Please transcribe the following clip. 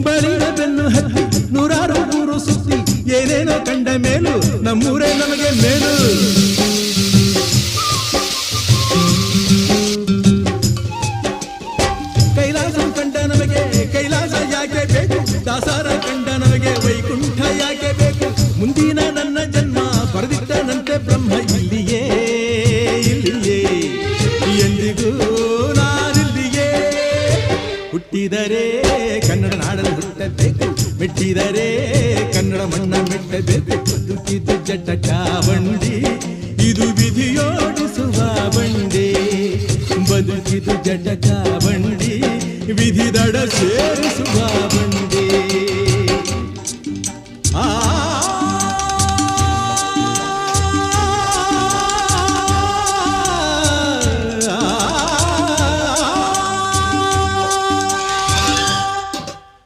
ಬಳಿದ ಬೆನ್ನು ಹತ್ತಿ ನೂರಾರು ಊರು ಸುತ್ತಿ ಏನೇನೋ ಕಂಡ ಮೇಲೂ ನಮ್ಮೂರೇ ನಮಗೆ ಮೇಲು. ಕೈಲಾಸ ಕಂಡ ನಮಗೆ ಕೈಲಾಸ ಯಾಕೆ ಬೇಕು, ದಾಸಾರ ಕಂಡ ನಮಗೆ ವೈಕುಂಠ ಯಾಕೆ ಬೇಕು. ಮುಂದಿನ ನನ್ನ ಜನ್ಮ ಬರೆದಿಟ್ಟನಂತೆ ಬ್ರಹ್ಮ ಇಲ್ಲಿಯೇ ಇಲ್ಲಿಯೇ ಎಂದಿಗೂ ನಾನಿಲ್ಲಿಯೇ. ಹುಟ್ಟಿದರೆ ಕನ್ನಡ ನಾಡಲು ಹುಟ್ಟಬೇಕು, ಮೆಟ್ಟಿದರೆ ಕನ್ನಡ ಮಣ್ಣ ಮೆಟ್ಟಬೇಕು. ಬದುಕಿದು ಜಟಕ ಬಂಡಿ, ಇದು ವಿಧಿಯೋಡಿಸುವ ಬಂಡಿ. ಬದುಕಿದು ಜಟಕ ಬಂಡಿ, ವಿಧಿ ದಡ ಸೇರಿಸುವ